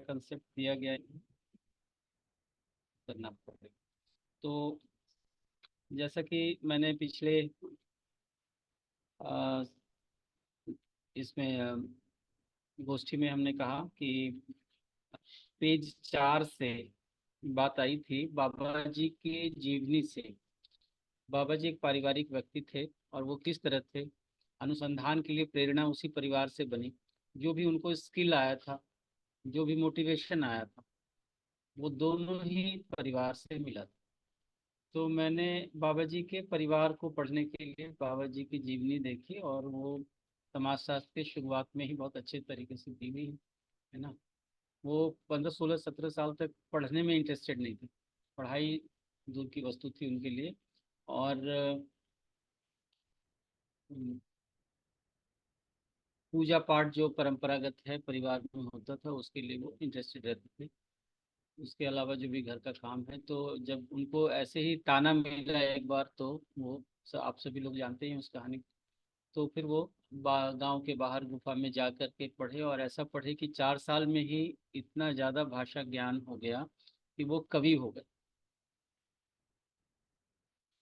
Concept दिया गया है करना पड़ेगा। तो जैसा कि मैंने पिछले अ, इसमें गोष्ठी में हमने कहा कि पेज 4 से बात आई थी बाबा जी की जीवनी से। बाबा जी एक पारिवारिक व्यक्ति थे और वो किस तरह थे, अनुसंधान के लिए प्रेरणा उसी परिवार से बनी। जो भी उनको स्किल आया था, जो भी मोटिवेशन आया था, वो दोनों ही परिवार से मिला था। तो मैंने बाबा जी के परिवार को पढ़ने के लिए बाबा जी की जीवनी देखी, और वो समाजशास्त्र की शुरुआत में ही बहुत अच्छे तरीके से दी हुई है ना। वो 15 16 17 साल तक पढ़ने में इंटरेस्टेड नहीं थे, पढ़ाई दूर की वस्तु थी उनके लिए। और पूजा पाठ जो परंपरागत है परिवार में होता था उसके लिए वो इंटरेस्टेड रहते थे। उसके अलावा जो भी घर का काम है, तो जब उनको ऐसे ही ताना मिला एक बार, तो वो आप सभी लोग जानते हैं उस कहानी। तो फिर वो गांव के बाहर गुफा में जा कर के पढ़े, और ऐसा पढ़े कि 4 साल में ही इतना ज़्यादा भाषा ज्ञान हो गया कि वो कवि हो गए।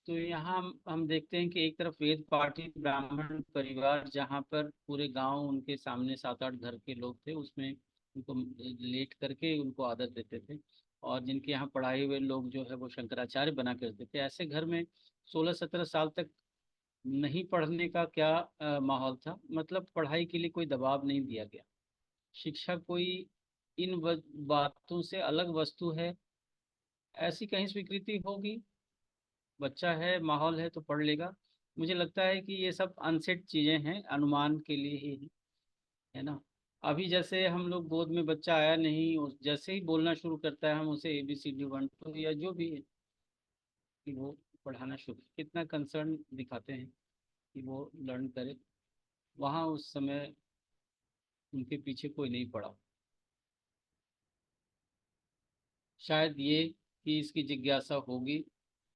तो यहाँ हम देखते हैं कि एक तरफ वेद पाठी ब्राह्मण परिवार, जहाँ पर पूरे गांव उनके सामने 7 8 घर के लोग थे, उसमें उनको लेट करके उनको आदर देते थे। और जिनके यहाँ पढ़ाए हुए लोग जो है वो शंकराचार्य बना करते थे। ऐसे घर में 16 17 साल तक नहीं पढ़ने का क्या माहौल था, मतलब पढ़ाई के लिए कोई दबाव नहीं दिया गया। शिक्षा कोई इन बातों से अलग वस्तु है ऐसी कहीं स्वीकृति होगी। बच्चा है, माहौल है तो पढ़ लेगा। मुझे लगता है कि ये सब अनसेट चीजें हैं, अनुमान के लिए ही है ना। अभी जैसे हम लोग गोद में बच्चा आया नहीं, जैसे ही बोलना शुरू करता है हम उसे ABCD 1 2 या जो भी है कि वो पढ़ाना शुरू, कितना कंसर्न दिखाते हैं कि वो लर्न करे। वहाँ उस समय उनके पीछे कोई नहीं पड़ा। शायद ये कि इसकी जिज्ञासा होगी,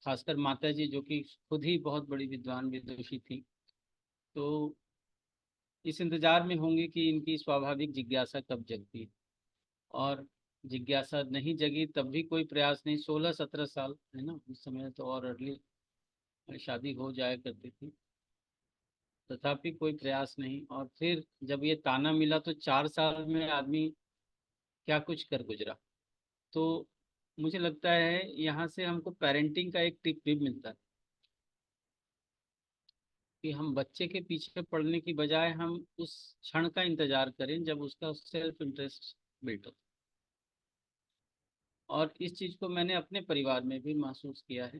खासकर माता जी जो कि खुद ही बहुत बड़ी विद्वान विदुषी थी। तो इस इंतजार में होंगे कि इनकी स्वाभाविक जिज्ञासा कब जगती है। और जिज्ञासा नहीं जगी तब भी कोई प्रयास नहीं। 16 17 साल है ना, उस समय तो और अर्ली शादी हो जाया करती थी, तथापि कोई प्रयास नहीं। और फिर जब ये ताना मिला तो 4 साल में आदमी क्या कुछ कर गुजरा। तो मुझे लगता है यहाँ से हमको पेरेंटिंग का एक टिप भी मिलता है कि हम बच्चे के पीछे पड़ने की बजाय हम उस क्षण का इंतजार करें जब उसका सेल्फ इंटरेस्ट बिल्ट हो। और इस चीज़ को मैंने अपने परिवार में भी महसूस किया है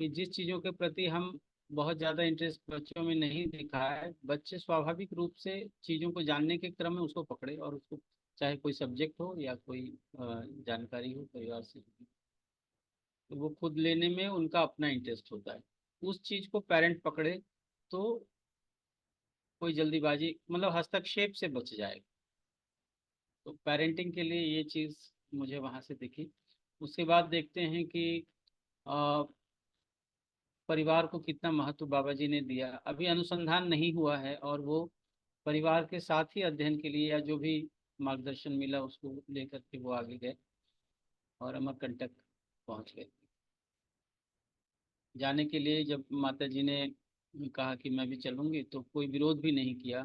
कि जिस चीज़ों के प्रति हम बहुत ज़्यादा इंटरेस्ट बच्चों में नहीं दिखा है, बच्चे स्वाभाविक रूप से चीज़ों को जानने के क्रम में उसको पकड़े, और उसको चाहे कोई सब्जेक्ट हो या कोई जानकारी हो परिवार से, तो वो खुद लेने में उनका अपना इंटरेस्ट होता है। उस चीज़ को पेरेंट पकड़े तो कोई जल्दीबाजी मतलब हस्तक्षेप से बच जाएगा। तो पेरेंटिंग के लिए ये चीज़ मुझे वहाँ से दिखी। उसके बाद देखते हैं कि अ, परिवार को कितना महत्व बाबा जी ने दिया। अभी अनुसंधान नहीं हुआ है, और वो परिवार के साथ ही अध्ययन के लिए या जो भी मार्गदर्शन मिला उसको लेकर के वो आगे गए और अमरकंटक पहुंच गए। जाने के लिए जब माता जी ने कहा कि मैं भी चलूंगी, तो कोई विरोध भी नहीं किया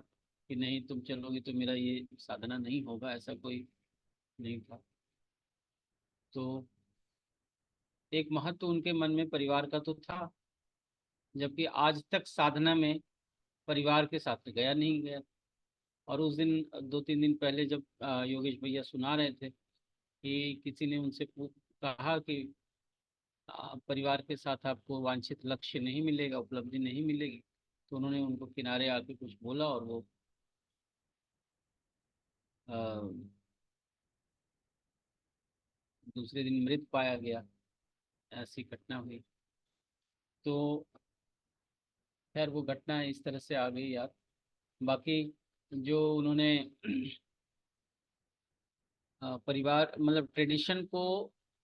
कि नहीं तुम चलोगी तो मेरा ये साधना नहीं होगा, ऐसा कोई नहीं था। तो एक महत्व उनके मन में परिवार का तो था, जबकि आज तक साधना में परिवार के साथ गया नहीं गया। और उस दिन 2 3 दिन पहले जब योगेश भैया सुना रहे थे कि किसी ने उनसे कहा कि परिवार के साथ आपको वांछित लक्ष्य नहीं मिलेगा, उपलब्धि नहीं मिलेगी, तो उन्होंने उनको किनारे आके कुछ बोला, और वो अ, दूसरे दिन मृत पाया गया। ऐसी घटना हुई। तो खैर वो घटना इस तरह से आ गई यार। बाकी जो उन्होंने परिवार मतलब ट्रेडिशन को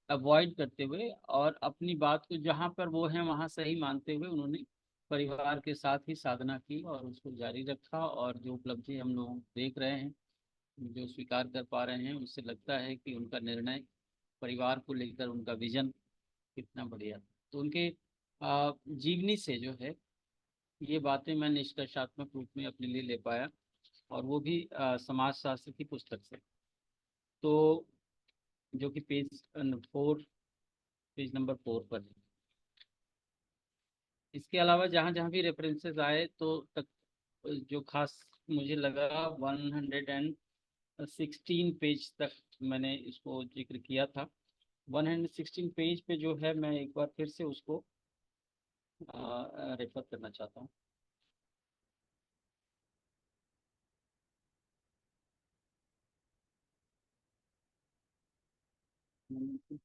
अवॉइड करते हुए और अपनी बात को जहाँ पर वो है वहाँ सही मानते हुए उन्होंने परिवार के साथ ही साधना की और उसको जारी रखा, और जो उपलब्धि हम लोग देख रहे हैं जो स्वीकार कर पा रहे हैं, उससे लगता है कि उनका निर्णय, परिवार को लेकर उनका विजन कितना बढ़िया। तो उनके जीवनी से जो है ये बातें मैं निष्कर्षात्मक रूप में अपने लिए ले पाया, और वो भी समाजशास्त्र की पुस्तक से। तो जो कि पेज नंबर 4 पर है। इसके अलावा जहाँ जहाँ भी रेफरेंसेस आए तो तक, जो खास मुझे लगा, 116 पेज तक मैंने इसको जिक्र किया था। 116 पेज पे जो है, मैं एक बार फिर से उसको रेफर करना चाहता हूँ।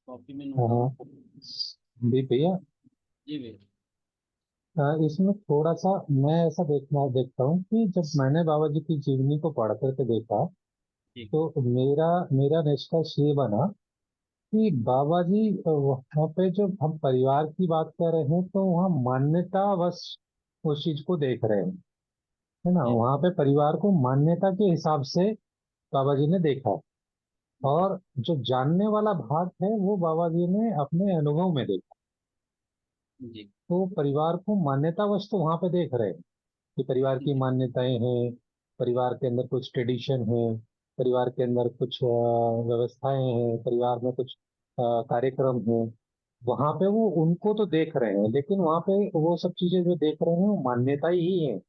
कॉपी में नोट डाउन। हाँ भी भैया, जी भैया। इसमें थोड़ा सा मैं ऐसा देखता हूँ कि जब मैंने बाबा जी की जीवनी को पढ़ करके देखा, जी तो मेरा मेरा निष्कर्ष ये बना कि बाबा जी वहाँ पे जो हम परिवार की बात कर रहे हैं, तो वहाँ मान्यता बस उस चीज को देख रहे हैं, है ना। जी वहाँ पे परिवार को मान्यता के हिसाब से बाबा जी ने देखा, जी और जो जानने वाला भाग है वो बाबा जी ने अपने अनुभव में देखा। जी तो परिवार को मान्यतावश तो वहां पे देख रहे हैं कि परिवार की जी मान्यताएं हैं, परिवार के अंदर कुछ ट्रेडिशन है, परिवार के अंदर कुछ व्यवस्थाएं हैं, परिवार में कुछ कार्यक्रम है। वहां पे वो उनको तो देख रहे हैं, लेकिन वहां पे वो सब चीजें जो देख रहे हैं वो मान्यता ही है।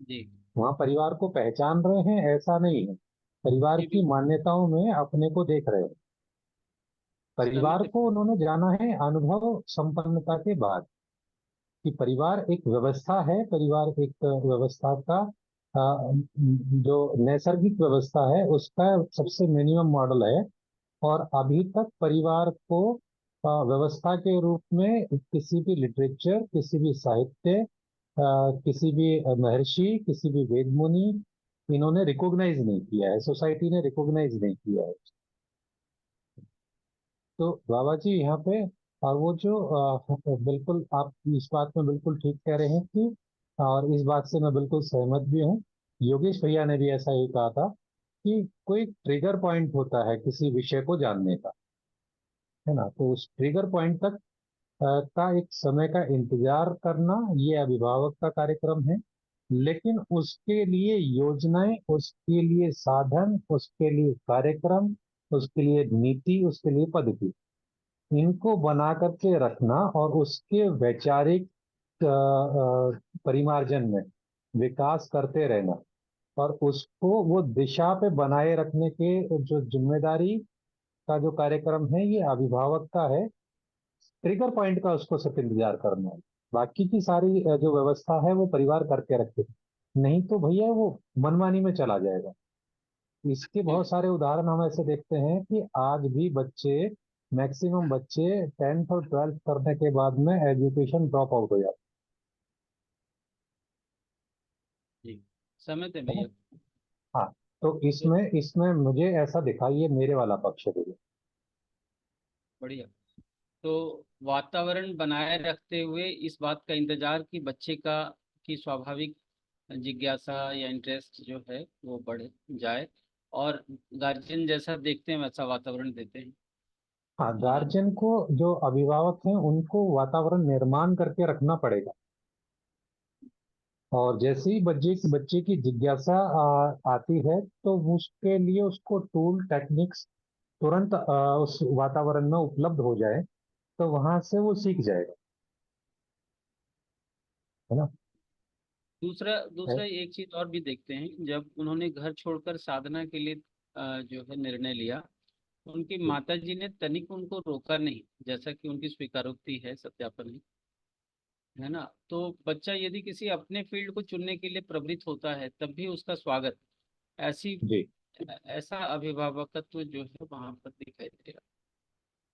जी वहां परिवार को पहचान रहे हैं ऐसा नहीं है, परिवार जी की बिल्कुल। मान्यताओं में अपने को देख रहे हैं। परिवार सहमत है। को उन्होंने जाना है अनुभव संपन्नता के बाद, कि परिवार एक व्यवस्था है, परिवार एक व्यवस्था का जो नैसर्गिक व्यवस्था है उसका सबसे मिनिमम मॉडल है। और अभी तक परिवार को व्यवस्था के रूप में किसी भी लिटरेचर, किसी भी साहित्य, किसी भी महर्षि, किसी भी वेद मुनि, इन्होंने रिकॉग्नाइज नहीं किया है, सोसाइटी ने रिकॉग्नाइज नहीं किया है। तो बाबा जी यहाँ पे, और वो जो बिल्कुल आप इस बात में बिल्कुल ठीक कह रहे हैं कि, और इस बात से मैं बिल्कुल सहमत भी हूँ। योगेश भैया ने भी ऐसा ही कहा था कि कोई ट्रिगर पॉइंट होता है किसी विषय को जानने का, है ना। तो उस ट्रिगर पॉइंट तक का एक समय का इंतजार करना, ये अभिभावक का कार्यक्रम है। लेकिन उसके लिए योजनाएं, उसके लिए साधन, उसके लिए कार्यक्रम, उसके लिए नीति, उसके लिए पद्धति, इनको बना करके रखना और उसके वैचारिक परिमार्जन में विकास करते रहना, और उसको वो दिशा पे बनाए रखने के जो जिम्मेदारी का जो कार्यक्रम है, ये अभिभावक का है। ट्रिगर पॉइंट का उसको सिर्फ इंतजार करना है, बाकी की सारी जो व्यवस्था है वो परिवार करके रखे, नहीं तो भैया वो मनमानी में चला जाएगा। इसके जी बहुत सारे उदाहरण हम ऐसे देखते हैं कि आज भी बच्चे, मैक्सिमम बच्चे 10th और 12th करने के बाद में एजुकेशन ड्रॉप आउट हो जाते जी सहमत है हैं। भैया। हाँ, तो तो इसमें इसमें मुझे ऐसा दिखा, ये मेरे वाला पक्ष है भैया। बढ़िया। तो वातावरण बनाए रखते हुए इस बात का इंतजार कि बच्चे का की स्वाभाविक जिज्ञासा या इंटरेस्ट जो है वो बढ़ जाए, और गार्जियन जैसा देखते हैं वैसा वातावरण देते हैं। हाँ, आ, गार्जियन को, जो अभिभावक हैं उनको वातावरण निर्माण करके रखना पड़ेगा। और जैसे ही बच्चे की जिज्ञासा आती है, तो उसके लिए उसको टूल टेक्निक्स तुरंत उस वातावरण में उपलब्ध हो जाए, तो वहां से वो सीख जाएगा, है ना। दूसरा है- दूसरा एक चीज और भी देखते हैं, जब उन्होंने घर छोड़कर साधना के लिए जो है निर्णय लिया, उनकी माता जी ने तनिक उनको रोका नहीं, जैसा कि उनकी स्वीकारोक्ति है, सत्यापन है ना। तो बच्चा यदि किसी अपने फील्ड को चुनने के लिए प्रवृत्त होता है तब भी उसका स्वागत, ऐसी जी। ऐसा अभिभावकत्व जो है वहां पर दिखाई दे रहा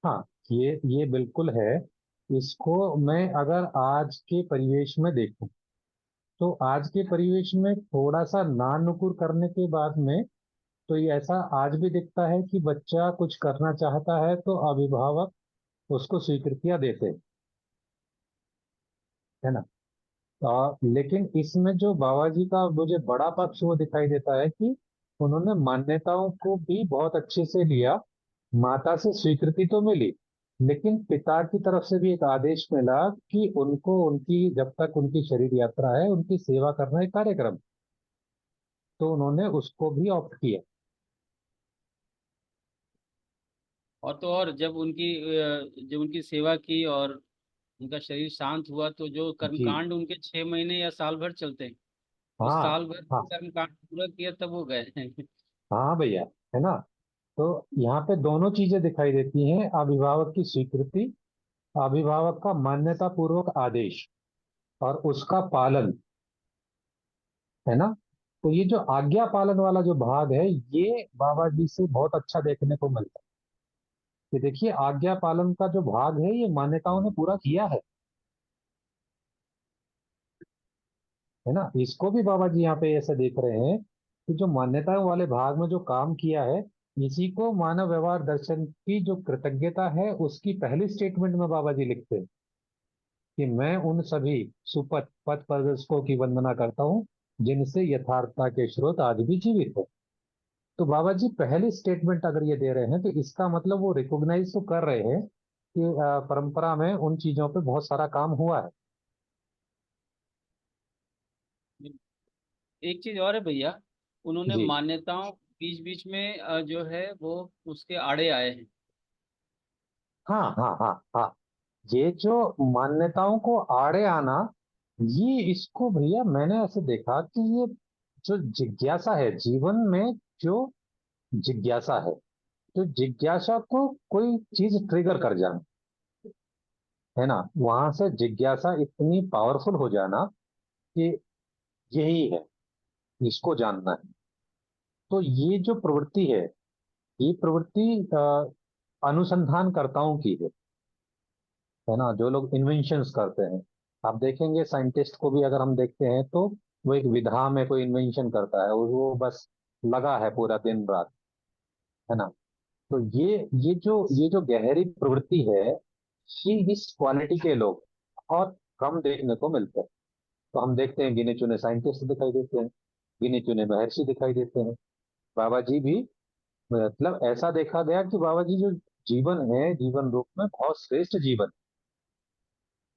हाँ, ये बिल्कुल है। इसको मैं अगर आज के परिवेश में देखूं, तो आज के परिवेश में थोड़ा सा ना नुकुर करने के बाद में, तो ये ऐसा आज भी दिखता है कि बच्चा कुछ करना चाहता है तो अभिभावक उसको स्वीकृतियां देते हैं, है ना। लेकिन इसमें जो बाबा जी का मुझे बड़ा पक्ष वो दिखाई देता है कि उन्होंने मान्यताओं को भी बहुत अच्छे से लिया। माता से स्वीकृति तो मिली, लेकिन पिता की तरफ से भी एक आदेश मिला कि उनको, उनकी जब तक उनकी शरीर यात्रा है, उनकी सेवा करना एक कार्यक्रम। तो उन्होंने उसको भी ऑप्ट किया। और तो और जब उनकी सेवा की और उनका शरीर शांत हुआ, तो जो जी। कर्मकांड उनके 6 महीने या साल भर चलते हैं, उस हाँ साल भर हाँ कर्मकांड पूरा किया तब वो गए हैं। हाँ भैया, है ना। तो यहाँ पे दोनों चीजें दिखाई देती हैं, अभिभावक की स्वीकृति, अभिभावक का मान्यता पूर्वक आदेश, और उसका पालन, है ना। तो ये जो आज्ञा पालन वाला जो भाग है, ये बाबा जी से बहुत अच्छा देखने को मिलता है। कि देखिए, आज्ञा पालन का जो भाग है, ये मान्यताओं ने पूरा किया है ना। इसको भी बाबा जी यहाँ पे ऐसे देख रहे हैं कि जो मान्यताओं वाले भाग में जो काम किया है, इसी को मानव व्यवहार दर्शन की जो कृतज्ञता है, उसकी पहली स्टेटमेंट में बाबा जी लिखते हैं कि मैं उन सभी सुपथ पथ प्रदर्शकों की वंदना करता हूँ जिनसे यथार्थता के स्रोत आज भी जीवित है। तो बाबा जी पहली स्टेटमेंट अगर ये दे रहे हैं, तो इसका मतलब वो रिकॉग्नाइज तो कर रहे हैं कि परंपरा में उन चीजों पे बहुत सारा काम हुआ है। एक चीज और है भैया, उन्होंने जी। मान्यताओं बीच बीच में जो है वो उसके आड़े आए हैं। हाँ हाँ हाँ हाँ। ये जो मान्यताओं को आड़े आना, ये इसको भैया मैंने ऐसे देखा कि ये जो जिज्ञासा है जीवन में, जो जिज्ञासा है, तो जिज्ञासा को कोई चीज ट्रिगर कर जाना, है ना, वहां से जिज्ञासा इतनी पावरफुल हो जाना कि यही है, इसको जानना है। तो ये जो प्रवृत्ति है, ये प्रवृत्ति अनुसंधानकर्ताओं की है ना, जो लोग इन्वेंशंस करते हैं। आप देखेंगे साइंटिस्ट को भी अगर हम देखते हैं, तो वो एक विधा में कोई इन्वेंशन करता है और वो बस लगा है पूरा दिन रात, है ना। तो ये जो गहरी प्रवृत्ति है, ये इस क्वालिटी के लोग बहुत कम देखने को मिलते हैं। तो हम देखते हैं गिने चुने साइंटिस्ट दिखाई देते हैं, गिने चुने महर्षि दिखाई देते हैं। बाबा जी भी, मतलब ऐसा देखा गया कि बाबा जी जो जीवन है, जीवन रूप में बहुत श्रेष्ठ जीवन।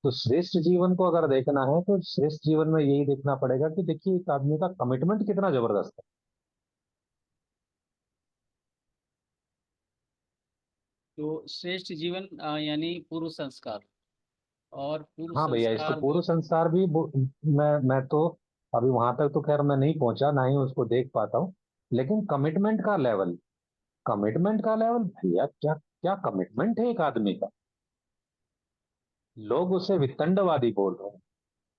तो श्रेष्ठ जीवन को अगर देखना है, तो श्रेष्ठ जीवन में यही देखना पड़ेगा कि देखिए एक आदमी का कमिटमेंट कितना जबरदस्त है। तो श्रेष्ठ जीवन यानी पूर्व संस्कार, और पूर्व हाँ भैया, इसको संस्कार पूर्व संसार भी मैं तो अभी वहां तक तो खैर मैं नहीं पहुंचा, ना ही उसको देख पाता हूँ। लेकिन कमिटमेंट का लेवल भैया, क्या क्या कमिटमेंट है एक आदमी का। लोग उसे वितंडवादी बोल रहे हैं,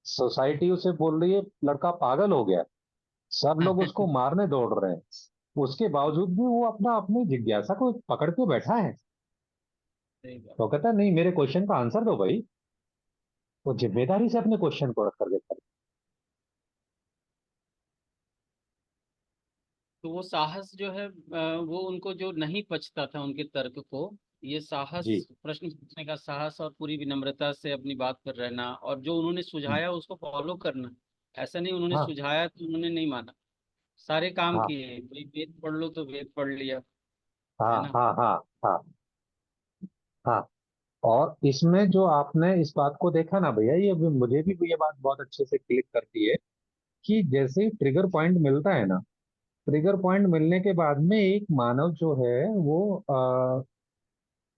सोसाइटी उसे बोल रही है लड़का पागल हो गया, सब लोग उसको सही मारने दौड़ रहे हैं। उसके बावजूद भी वो अपना अपनी जिज्ञासा को पकड़ के बैठा है। बात। तो कहता है नहीं, मेरे क्वेश्चन का आंसर दो भाई। वो जिम्मेदारी से अपने क्वेश्चन को रख कर देता तो वो साहस जो है वो उनको जो नहीं पचता था उनके तर्क को, ये है। साहस, जी। प्रश्न पूछने का साहस और पूरी विनम्रता से अपनी बात पर रहना, और जो उन्होंने सुझाया उसको फॉलो करना। ऐसा नहीं उन्होंने हाँ सुझाया तो उन्होंने नहीं माना, सारे काम हाँ किए। भाई वेद पढ़ लो तो वेद पढ़ लिया, हाँ है ना। हाँ हाँ हाँ हाँ। और इसमें जो आपने इस बात को देखा ना भैया, ये भी मुझे भी ये बात बहुत अच्छे से क्लिक करती है कि जैसे ट्रिगर पॉइंट मिलता है ना, ट्रिगर पॉइंट मिलने के बाद में एक मानव जो है वो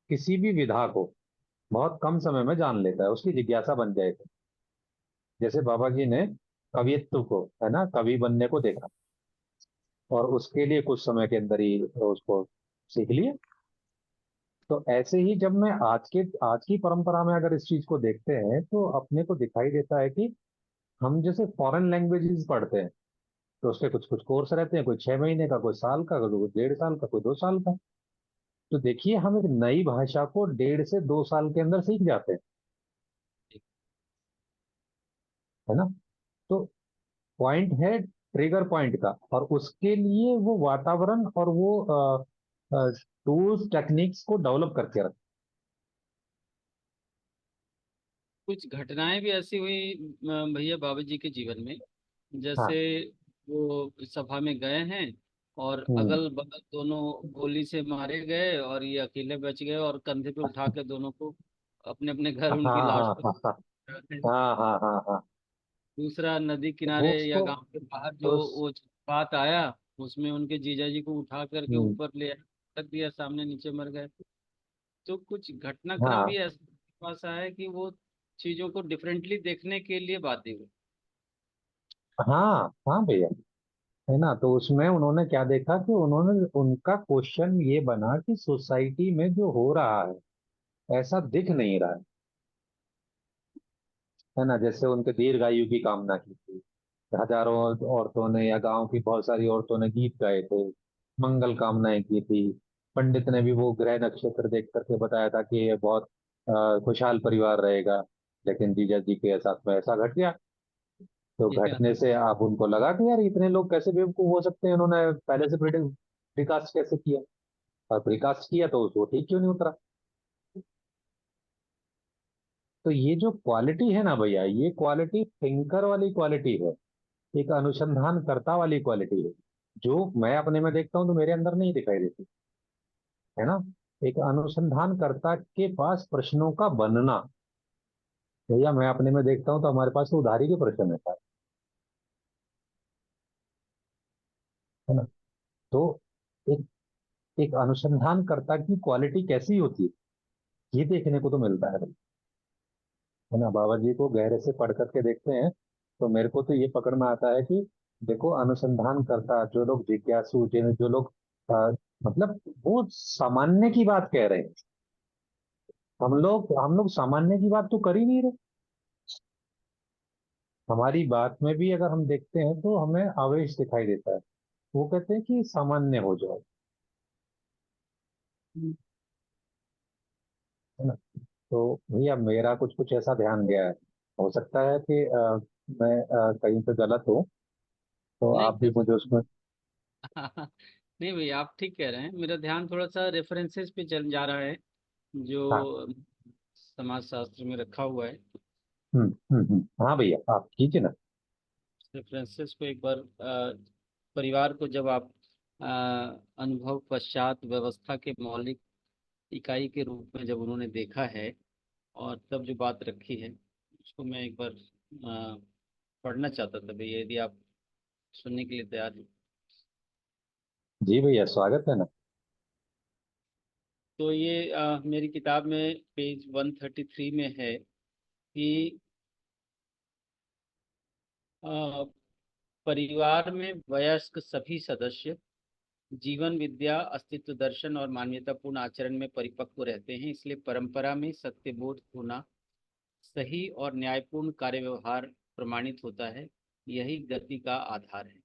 किसी भी विधा को बहुत कम समय में जान लेता है, उसकी जिज्ञासा बन जाए तो। जैसे बाबा जी ने कवित्व को, है ना, कवि बनने को देखा, और उसके लिए कुछ समय के अंदर ही उसको सीख लिया। तो ऐसे ही जब मैं आज की परंपरा में अगर इस चीज को देखते हैं, तो अपने को दिखाई देता है कि हम जैसे फॉरेन लैंग्वेजेस पढ़ते हैं, तो उसके कुछ कुछ कोर्स रहते हैं, कोई 6 महीने का, कोई साल का, कोई 1.5 साल का, कोई 2 साल का। तो देखिए, हम एक नई भाषा को 1.5 से 2 साल के अंदर सीख जाते हैं, है ना। तो पॉइंट है ट्रिगर पॉइंट का, और उसके लिए वो वातावरण और वो टूल्स टेक्निक्स को डेवलप करके रख। कुछ घटनाएं भी ऐसी हुई भैया बाबा जी के जीवन में, हाँ जैसे वो सभा में गए हैं और हम्म। अगल बगल दोनों गोली से मारे गए और ये अकेले बच गए, और कंधे पे उठा के दोनों को अपने अपने घर हाँ उनकी लाश हाँ को। हाँ हाँ हाँ हाँ हाँ हाँ। दूसरा नदी वो किनारे या तो गांव के बाहर जो उस वो बात आया, उसमें उनके जीजा जी को उठा करके हम्म, ऊपर ले आया, रख दिया सामने, नीचे मर गए। तो कुछ घटनाक्रम हाँ भी ऐसा पास आया कि वो चीजों को डिफरेंटली देखने के लिए बाध्य हुए। हाँ हाँ भैया, है ना। तो उसमें उन्होंने क्या देखा कि उन्होंने उनका क्वेश्चन ये बना कि सोसाइटी में जो हो रहा है ऐसा दिख नहीं रहा है ना। जैसे उनके दीर्घायु की कामना की थी, हजारों औरतों ने या गांव की बहुत सारी औरतों ने गीत गाए थे, मंगल कामनाएं की थी। पंडित ने भी वो ग्रह नक्षत्र देख करके बताया था कि ये बहुत खुशहाल परिवार रहेगा। लेकिन जीजा जी के साथ में ऐसा घट गया। तो या घटने से आप उनको लगा कि यार इतने लोग कैसे बेवकूफ हो सकते हैं, इन्होंने पहले से प्रिकास्ट कैसे किया, और प्रिकास्ट किया तो वो ठीक क्यों नहीं उतरा। तो ये जो क्वालिटी है ना भैया, ये क्वालिटी थिंकर वाली क्वालिटी है, एक अनुसंधानकर्ता वाली क्वालिटी है, जो मैं अपने में देखता हूँ तो मेरे अंदर नहीं दिखाई देती, है ना। एक अनुसंधानकर्ता के पास प्रश्नों का बनना, भैया मैं अपने में देखता हूँ तो हमारे पास तो उधारी के प्रश्न है सारे, है ना। तो एक एक अनुसंधानकर्ता की क्वालिटी कैसी होती है ये देखने को तो मिलता है भाई, है ना। बाबा जी को गहरे से पढ़ करके देखते हैं तो मेरे को तो ये पकड़ में आता है कि देखो, अनुसंधानकर्ता जो लोग जिज्ञासु, जिन जो लोग मतलब वो सामान्य की बात कह रहे हैं, हम लोग सामान्य की बात तो कर ही नहीं रहे। हमारी बात में भी अगर हम देखते हैं तो हमें आवेश दिखाई देता है। वो कहते हैं कि सामान्य हो जाओ, है ना। तो भैया मेरा कुछ कुछ ऐसा ध्यान गया है, हो सकता है कि मैं कहीं पे गलत हूँ, तो नहीं आप भी मुझे उसमें। नहीं भैया, आप ठीक कह रहे हैं। मेरा ध्यान थोड़ा सा रेफरेंसेस पे चल जा रहा है, हाँ। जो समाज शास्त्र में रखा हुआ है। हाँ भैया आप कीजिए ना। रेफरेंसेस को एक बार परिवार को जब आप अ, अनुभव पश्चात व्यवस्था के मौलिक इकाई के रूप में जब उन्होंने देखा है, और तब जो बात रखी है, उसको मैं एक बार पढ़ना चाहता था भैया, यदि आप सुनने के लिए तैयार हैं। जी भैया स्वागत है ना। तो ये मेरी किताब में पेज 133 में है कि अ, परिवार में वयस्क सभी सदस्य जीवन विद्या, अस्तित्व दर्शन और मानवतापूर्ण आचरण में परिपक्व रहते हैं, इसलिए परंपरा में सत्यबोध होना, सही और न्यायपूर्ण कार्य व्यवहार प्रमाणित होता है। यही गति का आधार है।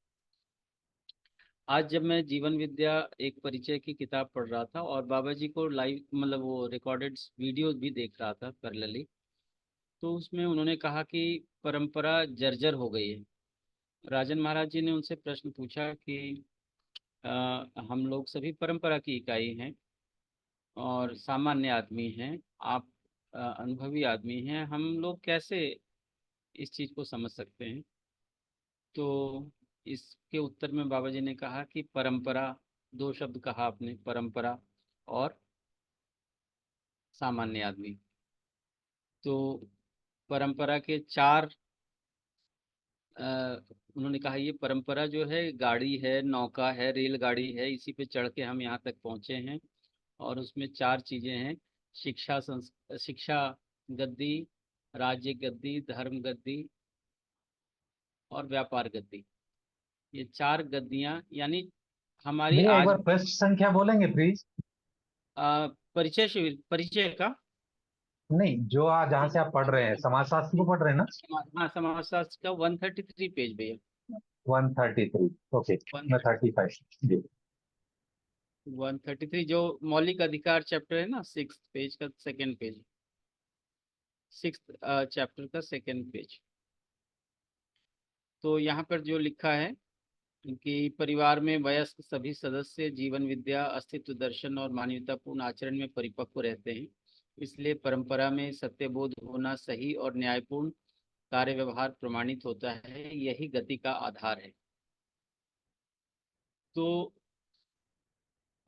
आज जब मैं जीवन विद्या एक परिचय की किताब पढ़ रहा था और बाबा जी को लाइव मतलब वो रिकॉर्डेड वीडियो भी देख रहा था पैरेलली, तो उसमें उन्होंने कहा कि परंपरा जर्जर हो गई है। राजन महाराज जी ने उनसे प्रश्न पूछा कि हम लोग सभी परंपरा की इकाई हैं और सामान्य आदमी हैं, आप अनुभवी आदमी हैं, हम लोग कैसे इस चीज को समझ सकते हैं। तो इसके उत्तर में बाबा जी ने कहा कि परंपरा, दो शब्द कहा आपने, परंपरा और सामान्य आदमी। तो परंपरा के चार अ, उन्होंने कहा ये परंपरा जो है गाड़ी है, नौका है, रेलगाड़ी है, इसी पे चढ़ के हम यहाँ तक पहुँचे हैं। और उसमें चार चीजें हैं: शिक्षा गद्दी, राज्य गद्दी, धर्म गद्दी और व्यापार गद्दी। ये चार गद्दियां यानी हमारी भैया एक आज बार पृष्ठ संख्या बोलेंगे प्लीज। परिचय शिविर, परिचय का नहीं, जो आज जहाँ से आप पढ़ रहे हैं समाजशास्त्र को पढ़ रहे हैं ना। हाँ, समाजशास्त्र का 133 पेज भैया। 133। ओके। वन मैं 35 जी। 133 जो मौलिक अधिकार चैप्टर है ना, सिक्स पेज का सेकंड पेज, सिक्स चैप्टर का सेकंड पेज। तो यहाँ पर जो लिखा है कि परिवार में वयस्क सभी सदस्य जीवन विद्या, अस्तित्व दर्शन और मानवतापूर्ण आचरण में परिपक्व रहते हैं, इसलिए परंपरा में सत्यबोध होना, सही और न्यायपूर्ण कार्य व्यवहार प्रमाणित होता है। यही गति का आधार है। तो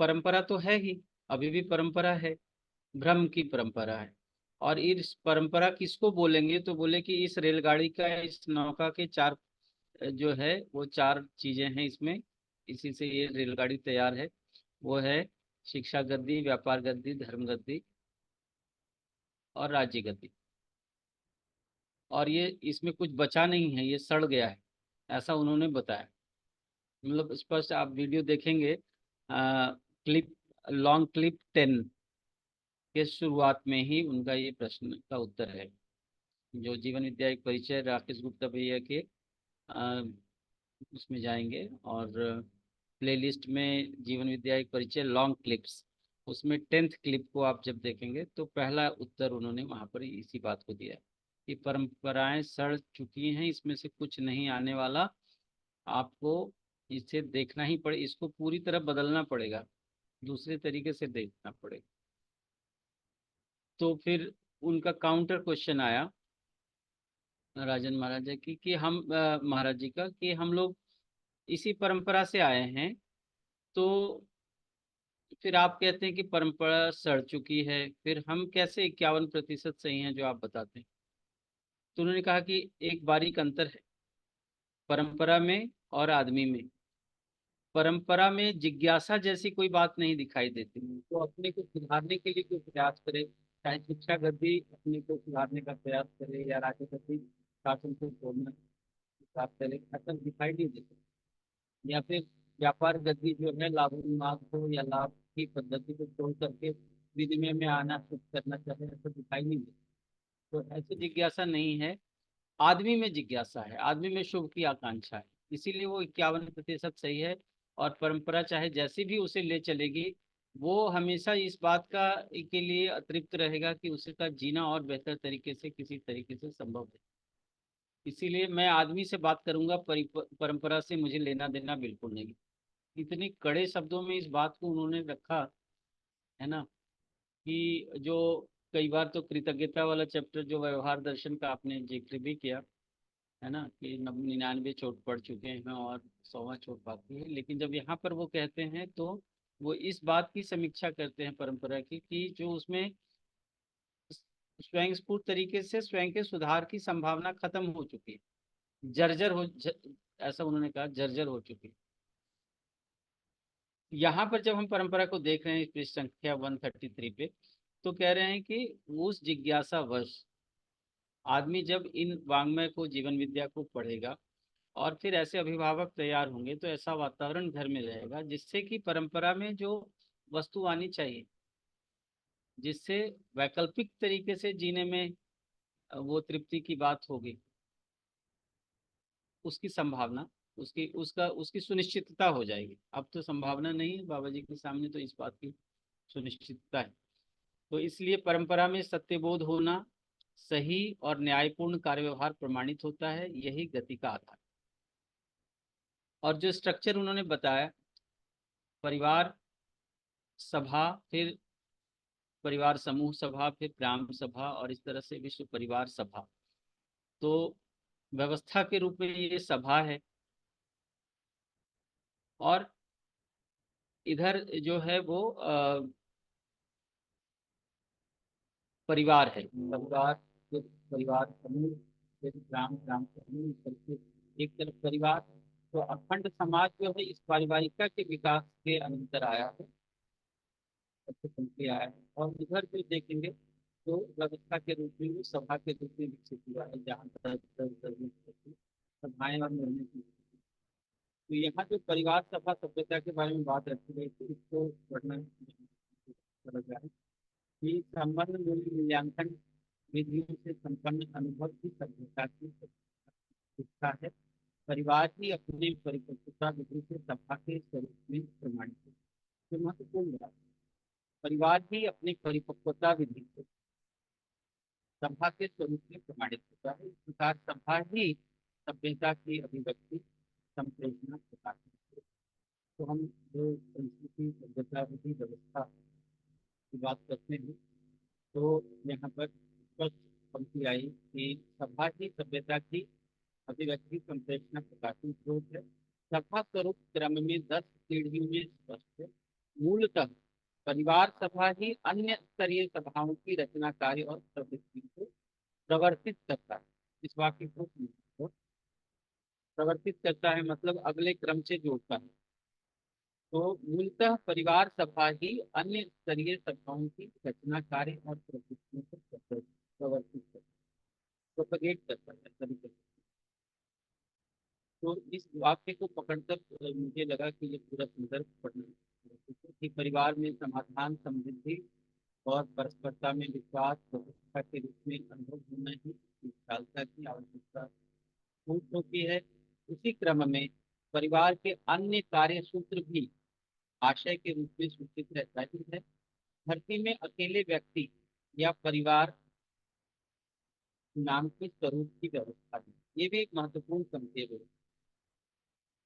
परंपरा तो है ही, अभी भी परंपरा है, भ्रम की परंपरा है। और इस परंपरा किसको बोलेंगे, तो बोले कि इस रेलगाड़ी का, इस नौका के चार जो है वो चार चीजें हैं इसमें, इसी से ये रेलगाड़ी तैयार है। वो है शिक्षा गद्दी, व्यापार गद्दी, धर्म गद्दी और राज्य गद्दी। और ये इसमें कुछ बचा नहीं है, ये सड़ गया है, ऐसा उन्होंने बताया। मतलब स्पष्ट आप वीडियो देखेंगे, क्लिप, लॉन्ग क्लिप 10 के शुरुआत में ही उनका ये प्रश्न का उत्तर है। जो जीवन विद्या एक परिचय राकेश गुप्ता भैया के अ, उसमें जाएंगे, और प्लेलिस्ट में जीवन विद्या एक परिचय लॉन्ग क्लिप्स, उसमें 10th क्लिप को आप जब देखेंगे तो पहला उत्तर उन्होंने वहां पर इसी बात को दिया है कि परंपराएं सड़ चुकी हैं, इसमें से कुछ नहीं आने वाला, आपको इसे देखना ही पड़े, इसको पूरी तरह बदलना पड़ेगा, दूसरे तरीके से देखना पड़ेगा। तो फिर उनका काउंटर क्वेश्चन आया राजन महाराजा की कि हम महाराज जी का कि हम लोग इसी परंपरा से आए हैं, तो फिर आप कहते हैं कि परंपरा सड़ चुकी है, फिर हम कैसे 51% सही हैं जो आप बताते हैं। तो उन्होंने कहा कि एक बारीक अंतर है परंपरा में और आदमी में। परंपरा में जिज्ञासा जैसी कोई बात नहीं दिखाई देती, तो अपने को सुधारने के लिए कोई प्रयास करे, चाहे शिक्षा गद्दी अपने को सुधारने का प्रयास करे या राष्ट्रपति शासन को छोड़ना प्रयास करे, ऐसा दिखाई नहीं देता। या फिर व्यापार गद्दी जो है लाभ को या लाभ की पद्धति को छोड़ करके विनिमय में आना शुरू करना चाहे, ऐसा दिखाई नहीं देता। तो ऐसी जिज्ञासा नहीं है, आदमी में जिज्ञासा है, आदमी में शुभ की आकांक्षा है, इसीलिए वो 51% सही है। और परंपरा चाहे जैसी भी उसे ले चलेगी, वो हमेशा इस बात का के लिए अतृप्त रहेगा कि उसका जीना और बेहतर तरीके से किसी तरीके से संभव है। इसीलिए मैं आदमी से बात करूंगा, परंपरा से मुझे लेना देना बिल्कुल नहीं। इतने कड़े शब्दों में इस बात को उन्होंने रखा है ना, कि जो कई बार तो कृतज्ञता वाला चैप्टर जो व्यवहार दर्शन का आपने जिक्र भी किया है ना, कि 99 चोट पड़ चुके हैं और 100वां चोट बाकी है, लेकिन जब यहाँ पर वो कहते हैं तो वो इस बात की समीक्षा करते हैं परंपरा की कि जो उसमें स्वयंस्फूर्त तरीके से स्वयं के सुधार की संभावना खत्म हो चुकी है, जर्जर हो ऐसा उन्होंने कहा, जर्जर हो चुकी है। यहाँ पर जब हम परंपरा को देख रहे हैं इस पृष्ठ संख्या 133 पे, तो कह रहे हैं कि उस जिज्ञासा वश आदमी जब इन वाङ्मय को, जीवन विद्या को पढ़ेगा, और फिर ऐसे अभिभावक तैयार होंगे, तो ऐसा वातावरण घर में रहेगा जिससे कि परंपरा में जो वस्तु आनी चाहिए, जिससे वैकल्पिक तरीके से जीने में वो तृप्ति की बात होगी, उसकी संभावना, उसकी सुनिश्चितता हो जाएगी। अब तो संभावना नहीं है बाबा जी के सामने, तो इस बात की सुनिश्चितता है। तो इसलिए परंपरा में सत्यबोध होना, सही और न्यायपूर्ण कार्य व्यवहार प्रमाणित होता है, यही गति का आधार। और जो स्ट्रक्चर उन्होंने बताया, परिवार सभा, फिर परिवार समूह सभा, फिर ग्राम सभा, और इस तरह से विश्व परिवार सभा, तो व्यवस्था के रूप में ये सभा है। और इधर जो है वो परिवार है, परिवार, फिर परिवार समूह, फिर ग्राम, ग्राम समूह करके एक तरफ परिवार। तो अखंड समाज जो है इस पारिवारिकता के विकास के अंतर आया है, सबसे पहले आया है। और इधर जो देखेंगे तो व्यवस्था के रूप में भी सभा के रूप में विकसित हुआ है, जहाँ सभाएं और निर्णय की। तो यहाँ जो परिवार सभा सभ्यता के बारे में बात रखी गई थी, इसको पढ़ना समझ रहा है कि संबंध मूल्य मूल्यांकन विधियों से संपन्न अनुभव की सभ्यता की शिक्षा है। परिवार ही अपने परिपक्वता विधि से सभा के स्वरूप में प्रमाणित है। तो महत्वपूर्ण बात, परिवार ही अपनी परिपक्वता विधि से सभा के स्वरूप में प्रमाणित होता है। इस प्रकार सभा ही सभ्यता की अभिव्यक्ति, संप्रेषणा, प्रकाशन है। तो हम जो संस्कृति, सभ्यता, विधि, व्यवस्था की बात करते हैं, तो यहाँ पर स्पष्ट पंक्ति आई कि सभा ही सभ्यता की अभिव्यक्ति, संप्रेषणा, प्रकाशन स्रोत है। सभा स्वरूप क्रम में 10 पीढ़ियों में स्पष्ट है। मूलतः परिवार सभा ही अन्य स्तरीय सभाओं की रचना कार्य और प्रवृत्ति को प्रवर्तित करता है। इस वाक्य को प्रवर्तित करता है मतलब अगले क्रम से जोड़ता है। तो मूलतः परिवार सभा ही अन्य स्तरीय सभाओं की रचना कार्य और प्रवृत्तियों को प्रवर्तित करता है, प्रोपगेट करता है तरीके से। तो इस वाक्य को पकड़कर मुझे लगा कि ये पूरा संदर्भ पढ़ना है कि परिवार में समाधान, समृद्धि और परस्परता में विश्वास प्रतिष्ठा के रूप में अनुभव होना ही विशालता की आवश्यकता पूर्ण होती है। उसी क्रम में परिवार के अन्य कार्य सूत्र भी आशय के रूप में सूचित रहता ही है। धरती में अकेले व्यक्ति या परिवार नाम के स्वरूप की व्यवस्था है। ये भी एक महत्वपूर्ण संकेत है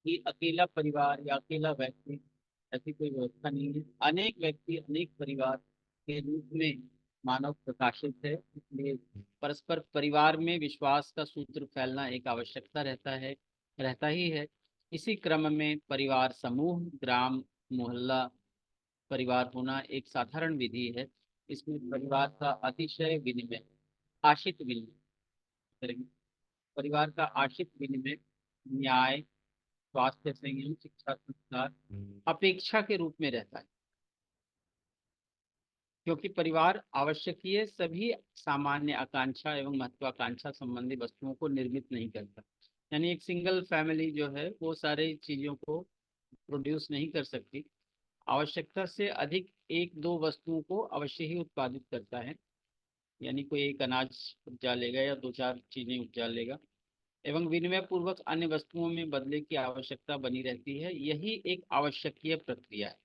कि अकेला परिवार या अकेला व्यक्ति ऐसी कोई व्यवस्था नहीं है। अनेक व्यक्ति अनेक परिवार के रूप में मानव प्रकाशित है, इसलिए परस्पर परिवार में विश्वास का सूत्र फैलना एक आवश्यकता रहता ही है। इसी क्रम में परिवार समूह, ग्राम, मोहल्ला परिवार होना एक साधारण विधि है। इसमें परिवार का अतिशय विनिमय, आशित विनिमय, परिवार का आशित विनिमय, न्याय, स्वास्थ्य, संयम, शिक्षा, संस्कार अपेक्षा के रूप में रहता है। क्योंकि परिवार आवश्यकीय सभी सामान्य आकांक्षा एवं महत्वाकांक्षा संबंधी वस्तुओं को निर्मित नहीं करता। यानी एक सिंगल फैमिली जो है वो सारी चीजों को प्रोड्यूस नहीं कर सकती। आवश्यकता से अधिक एक दो वस्तुओं को अवश्य ही उत्पादित करता है। यानी कोई एक अनाज उपजा लेगा या दो चार चीजें उपजा लेगा एवं विनिमय पूर्वक अन्य वस्तुओं में बदले की आवश्यकता बनी रहती है। यही एक आवश्यकीय प्रक्रिया है।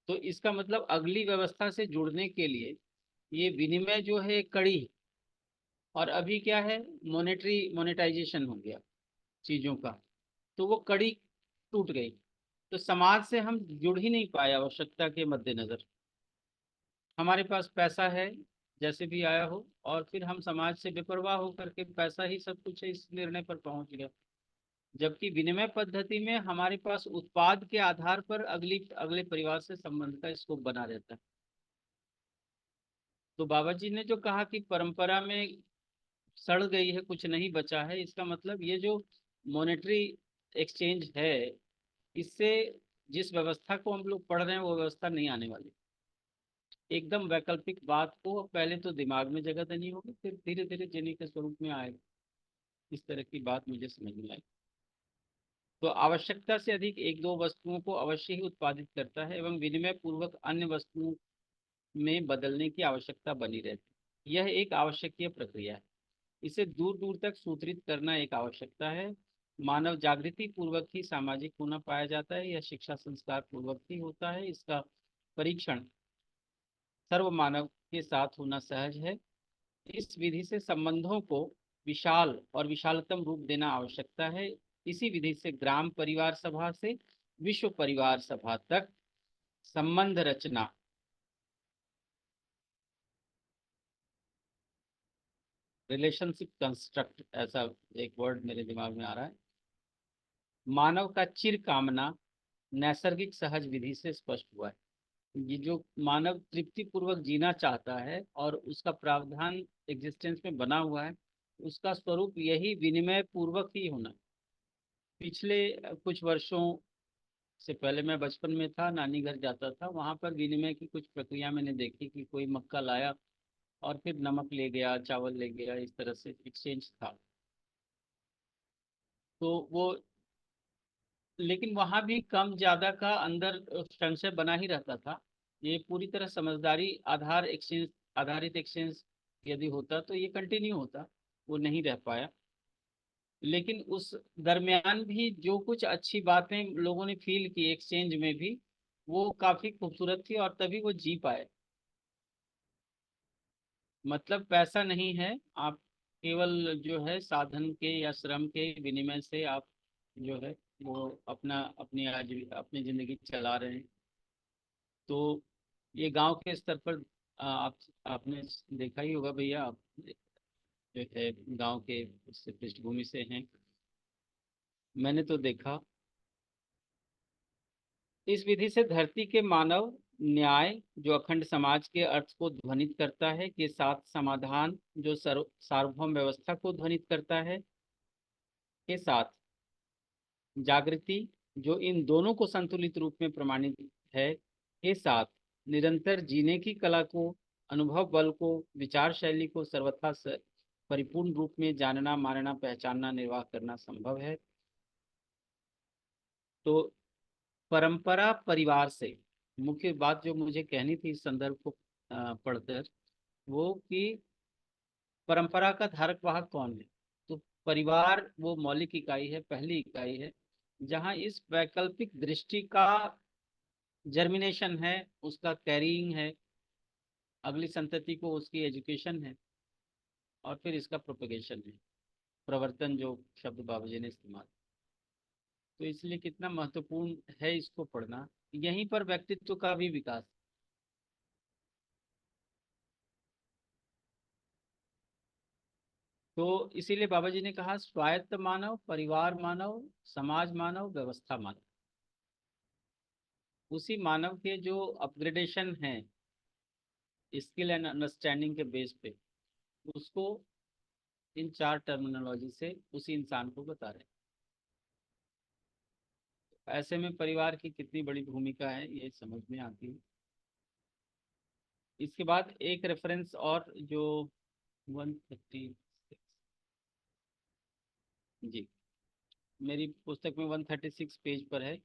तो इसका मतलब अगली व्यवस्था से जुड़ने के लिए ये विनिमय जो है एक कड़ी है। और अभी क्या है, मोनेटाइजेशन हो गया चीजों का, तो वो कड़ी टूट गई। तो समाज से हम जुड़ ही नहीं पाए आवश्यकता के मद्देनजर। हमारे पास पैसा है जैसे भी आया हो, और फिर हम समाज से बेपरवाह होकर के पैसा ही सब कुछ है इस निर्णय पर पहुंच गए। जबकि विनिमय पद्धति में हमारे पास उत्पाद के आधार पर अगले परिवार से संबंध का स्कोप बना रहता है। तो बाबा जी ने जो कहा कि परंपरा में सड़ गई है, कुछ नहीं बचा है, इसका मतलब ये जो मॉनेटरी एक्सचेंज है, इससे जिस व्यवस्था को हम लोग पढ़ रहे हैं वो व्यवस्था नहीं आने वाली। एकदम वैकल्पिक बात को पहले तो दिमाग में जगह देनी होगी, फिर धीरे धीरे जीने के स्वरूप में आएगा। इस तरह की बात मुझे समझ में आई। तो आवश्यकता से अधिक एक दो वस्तुओं को अवश्य ही उत्पादित करता है एवं विनिमय पूर्वक अन्य वस्तुओं में बदलने की आवश्यकता बनी रहती है। यह एक आवश्यकीय प्रक्रिया है। इसे दूर दूर तक सूत्रित करना एक आवश्यकता है। मानव जागृति पूर्वक ही सामाजिक होना पाया जाता है, यह शिक्षा संस्कार पूर्वक ही होता है। इसका परीक्षण सर्व मानव के साथ होना सहज है। इस विधि से संबंधों को विशाल और विशालतम रूप देना आवश्यकता है। इसी विधि से ग्राम परिवार सभा से विश्व परिवार सभा तक संबंध रचना, रिलेशनशिप कंस्ट्रक्ट, ऐसा एक वर्ड मेरे दिमाग में आ रहा है, मानव का चिर कामना नैसर्गिक सहज विधि से स्पष्ट हुआ है। ये जो मानव तृप्ति पूर्वक जीना चाहता है और उसका प्रावधान एग्जिस्टेंस में बना हुआ है, उसका स्वरूप यही विनिमय पूर्वक ही होना है। पिछले कुछ वर्षों से पहले मैं बचपन में था, नानी घर जाता था, वहां पर विनिमय की कुछ प्रक्रिया मैंने देखी कि कोई मक्का लाया और फिर नमक ले गया, चावल ले गया, इस तरह से एक्सचेंज था। तो वो, लेकिन वहां भी कम ज्यादा का अंदर संशय बना ही रहता था। ये पूरी तरह समझदारी आधारित एक्सचेंज यदि होता तो ये कंटिन्यू होता, वो नहीं रह पाया। लेकिन उस दरमियान भी जो कुछ अच्छी बातें लोगों ने फील की एक्सचेंज में भी, वो काफी खूबसूरत थी और तभी वो जी पाए। मतलब पैसा नहीं है, आप केवल जो है साधन के या श्रम के विनिमय से आप जो है वो अपनी जिंदगी चला रहे हैं। तो ये गांव के स्तर पर आपने देखा ही होगा भैया, आप जो है गांव के उससे पृष्ठभूमि से हैं। मैंने तो देखा इस विधि से धरती के मानव न्याय जो अखंड समाज के अर्थ को ध्वनित करता है के साथ समाधान जो सार्वभौम व्यवस्था को ध्वनित करता है के साथ जागृति जो इन दोनों को संतुलित रूप में प्रमाणित है के साथ निरंतर जीने की कला को, अनुभव बल को, विचार शैली को सर्वथा परिपूर्ण रूप में जानना, मानना, पहचानना, निर्वाह करना संभव है। तो परंपरा परिवार से मुख्य बात जो मुझे कहनी थी इस संदर्भ को पढ़कर, वो कि परंपरा का धारक वाहक कौन है। तो परिवार वो मौलिक इकाई है, पहली इकाई है, जहां इस वैकल्पिक दृष्टि का जर्मिनेशन है, उसका कैरिंग है, अगली संतति को उसकी एजुकेशन है, और फिर इसका प्रोपेगेशन है, प्रवर्तन जो शब्द बाबूजी ने इस्तेमाल। तो इसलिए कितना महत्वपूर्ण है इसको पढ़ना, यहीं पर व्यक्तित्व का भी विकास। तो इसीलिए बाबा जी ने कहा स्वायत्त मानव, परिवार मानव, समाज मानव, व्यवस्था मानव। उसी मानव के जो अपग्रेडेशन है स्किल एंड अंडरस्टैंडिंग के बेस पे, उसको इन चार टर्मिनोलॉजी से उसी इंसान को बता रहे हैं। ऐसे में परिवार की कितनी बड़ी भूमिका है ये समझ में आती है। इसके बाद एक रेफरेंस और जो 136, जी मेरी पुस्तक में 136 पेज पर है,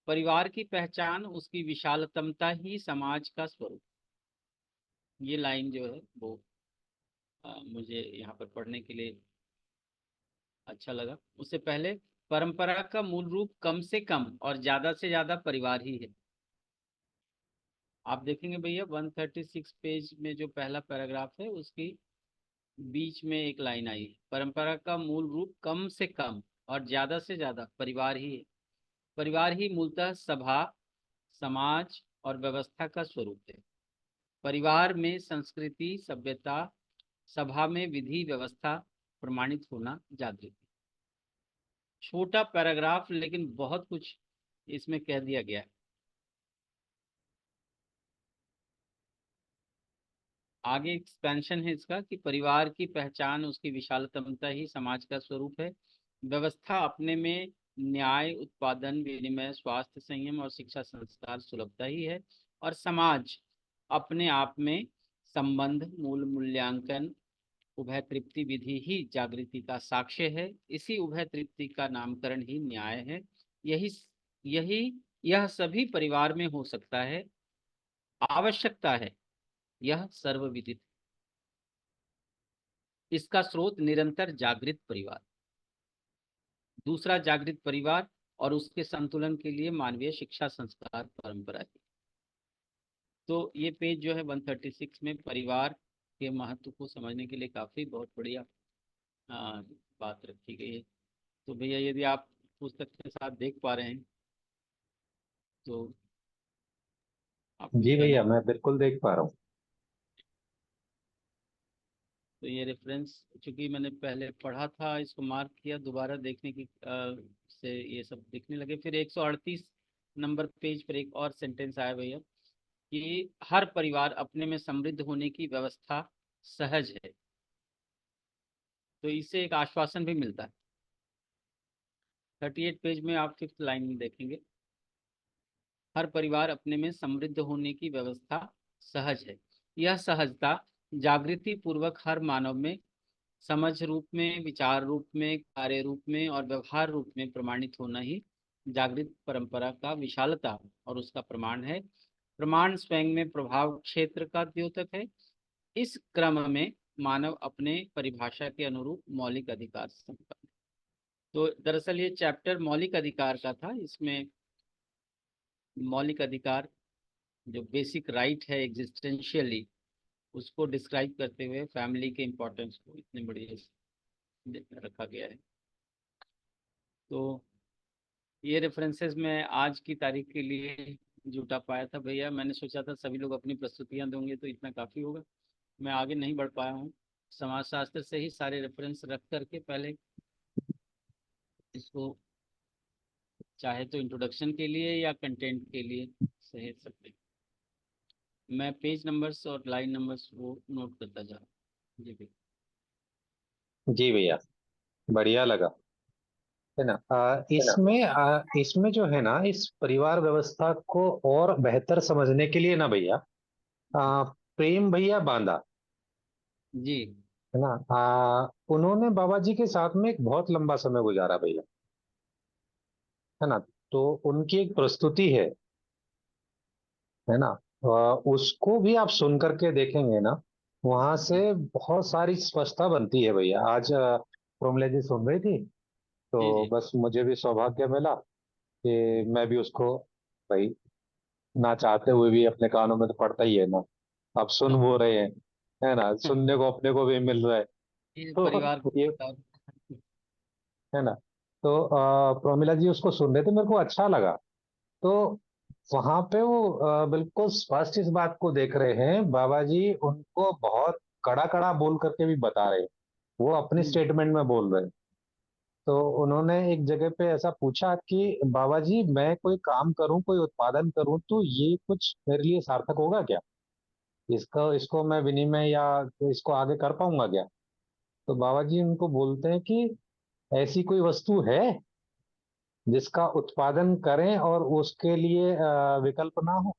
परिवार की पहचान उसकी विशालतमता ही समाज का स्वरूप। ये लाइन जो है वो मुझे यहाँ पर पढ़ने के लिए अच्छा लगा। उससे पहले परंपरा का मूल रूप कम से कम और ज्यादा से ज्यादा परिवार ही है। आप देखेंगे भैया 136 पेज में जो पहला पैराग्राफ है उसकी बीच में एक लाइन आई है, परंपरा का मूल रूप कम से कम और ज्यादा से ज्यादा परिवार ही है। परिवार ही मूलतः सभा, समाज और व्यवस्था का स्वरूप है। परिवार में संस्कृति, सभ्यता, सभा में विधि व्यवस्था प्रमाणित होना, जागृति। छोटा पैराग्राफ लेकिन बहुत कुछ इसमें कह दिया गया है। आगे एक्सपेंशन है इसका कि परिवार की पहचान उसकी विशालतमता ही समाज का स्वरूप है। व्यवस्था अपने में न्याय, उत्पादन, विनिमय, स्वास्थ्य, संयम और शिक्षा संस्कार सुलभता ही है। और समाज अपने आप में संबंध, मूल मूल्यांकन, उभय तृप्ति विधि ही जागृति का साक्ष्य है। इसी उभय तृप्ति का नामकरण ही न्याय है। यही यही यह सभी परिवार में हो सकता है, आवश्यकता है, यह सर्वविदित। इसका स्रोत निरंतर जागृत परिवार, दूसरा जागृत परिवार और उसके संतुलन के लिए मानवीय शिक्षा, संस्कार, परंपरा है। तो ये पेज जो है 136 में परिवार के महत्व को समझने के लिए काफी बहुत बढ़िया बात रखी गई है। तो भैया यदि आप पुस्तक के साथ देख पा रहे हैं तो आप कुछ जी कहना। भैया, मैं बिल्कुल देख पा रहा हूँ। तो ये रेफरेंस चूंकि मैंने पहले पढ़ा था, इसको मार्क किया, दोबारा देखने की से ये सब दिखने लगे। फिर 138 नंबर पेज पर एक और सेंटेंस आया भैया कि हर परिवार अपने में समृद्ध होने की व्यवस्था सहज है। तो इससे एक आश्वासन भी मिलता है। 38 पेज में आप 5th लाइन में देखेंगे, हर परिवार अपने में समृद्ध होने की व्यवस्था सहज है। यह सहजता जागृति पूर्वक हर मानव में समझ रूप में, विचार रूप में, कार्य रूप में और व्यवहार रूप में प्रमाणित होना ही जागृत परंपरा का विशालता और उसका प्रमाण है। प्रमाण स्वयं में प्रभाव क्षेत्र का द्योतक है। इस क्रम में मानव अपने परिभाषा के अनुरूप मौलिक अधिकार से संपन्न है। तो दरअसल ये चैप्टर मौलिक अधिकार का था। इसमें मौलिक अधिकार जो बेसिक राइट है एग्जिस्टेंशियली, उसको डिस्क्राइब करते हुए फैमिली के इम्पोर्टेंस को इतने बढ़िया से रखा गया है। तो ये रेफरेंसेस मैं आज की तारीख के लिए जुटा पाया था भैया। मैंने सोचा था सभी लोग अपनी प्रस्तुतियां देंगे तो इतना काफ़ी होगा, मैं आगे नहीं बढ़ पाया हूँ। समाजशास्त्र से ही सारे रेफरेंस रख करके पहले इसको चाहे तो इंट्रोडक्शन के लिए या कंटेंट के लिए सहेज सकते हैं। मैं पेज नंबर्स और लाइन नंबर्स वो नोट करता जा रहा हूँ। जी भैया। जी भैया, बढ़िया लगा। है ना? इसमें जो है ना, इस परिवार व्यवस्था को और बेहतर समझने के लिए ना भैया, आ, प्रेम भैया बांदा, जी है ना, उन्होंने बाबा जी के साथ में एक बहुत लंबा समय गुजारा भैया। है ना? तो उनकी एक प्रस्तुति है ना, उसको भी आप सुन करके देखेंगे ना, वहां से जी बहुत सारी स्पष्टता बनती है भैया। आज प्रोमले जी सुन रही थी, तो जी जी। बस मुझे भी सौभाग्य मिला कि मैं भी उसको, भाई, ना चाहते हुए भी अपने कानों में तो पड़ता ही है ना, अब सुन हाँ। वो रहे हैं। है ना? सुनने को अपने को भी मिल रहा है। ये परिवार तो को ये, बताओ। है ना, तो प्रोमिला जी उसको सुन रहे थे, मेरे को अच्छा लगा। तो वहां पे वो बिल्कुल स्पष्ट इस बात को देख रहे हैं, बाबा जी उनको बहुत कड़ा कड़ा बोल करके भी बता रहे हैं। वो अपनी हम्म, स्टेटमेंट में बोल रहे हैं। तो उन्होंने एक जगह पे ऐसा पूछा कि बाबा जी, मैं कोई काम करूं, कोई उत्पादन करूं, तो ये कुछ मेरे लिए सार्थक होगा क्या? इसको इसको मैं विनिमय या इसको आगे कर पाऊंगा क्या? तो बाबा जी उनको बोलते हैं कि ऐसी कोई वस्तु है जिसका उत्पादन करें और उसके लिए विकल्प ना हो?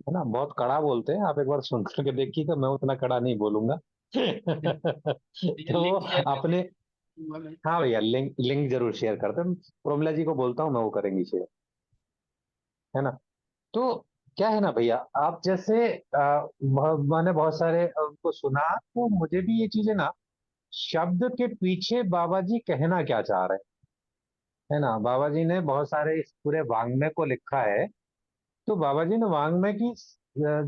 है ना? बहुत कड़ा बोलते हैं, आप एक बार सुन करके देखिएगा, मैं उतना कड़ा नहीं बोलूंगा। ये तो वो लिंक शेयर कर अपने, दूंगा मैं। हाँ भैया, लिंक लिंक जरूर शेयर करते हैं। प्रोमिला जी को बोलता हूँ मैं, वो करेंगी शेयर। है ना? तो क्या है ना भैया, आप जैसे मैंने बहुत सारे उनको सुना, तो मुझे भी ये चीजें ना, शब्द के पीछे बाबा जी कहना क्या चाह रहे हैं। है ना? बाबा जी ने बहुत सारे इस पूरे वाङ्मय को लिखा है। तो बाबा जी ने वाङ्मय की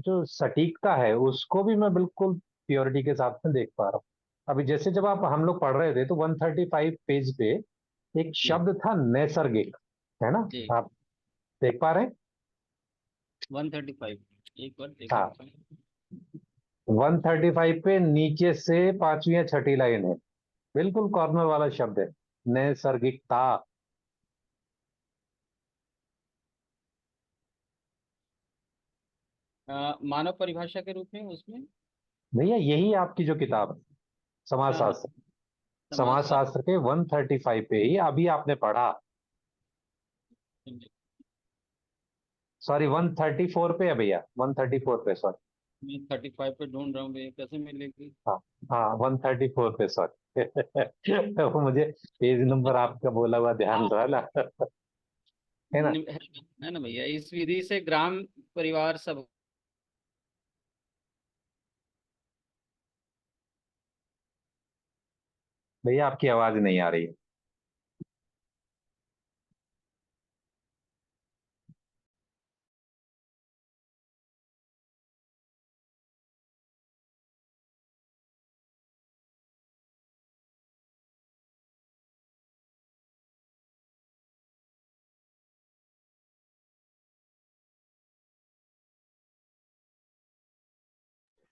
जो सटीकता है उसको भी मैं बिल्कुल प्योरिटी के साथ में देख पा रहा हूँ। अभी जैसे जब आप हम लोग पढ़ रहे थे, तो 135 पेज पे एक जी शब्द था, नैसर्गिक। है ना? जी। आप देख पा रहे हैं? 135, एक बार देख हाँ, लेता हूँ। 135 पे नीचे से पांचवी या छठी लाइन है, बिल्कुल कॉर्नर वाला शब्द है, नैसर्गिकता। मानव परिभाषा के रूप में उसमें। भैया यही आपकी जो किताब है, हाँ हाँ। समाजशास्त्र, समाज शास्त्र। समाजशास्त्र के 135 पे ही अभी आपने पढ़ा। सॉरी, 134 पे है भैया, 134 पे, सॉरी। मैं 35 पे ढूंढ रहा हूँ भैया, कैसे मिलेगी। हाँ, हाँ, 134 पे, सॉरी। वो मुझे पेज नंबर आपका बोला हुआ ध्यान रहा ना। है ना? है ना भैया, इस विधि से ग्राम परिवार सब। भैया आपकी आवाज नहीं आ रही है।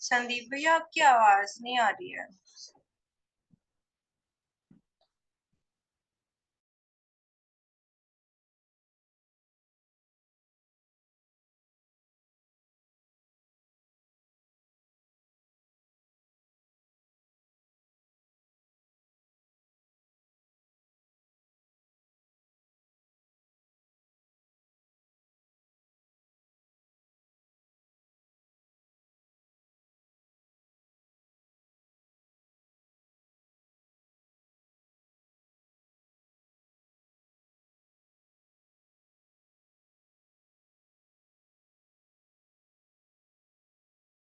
संदीप भैया, आपकी आवाज नहीं आ रही है।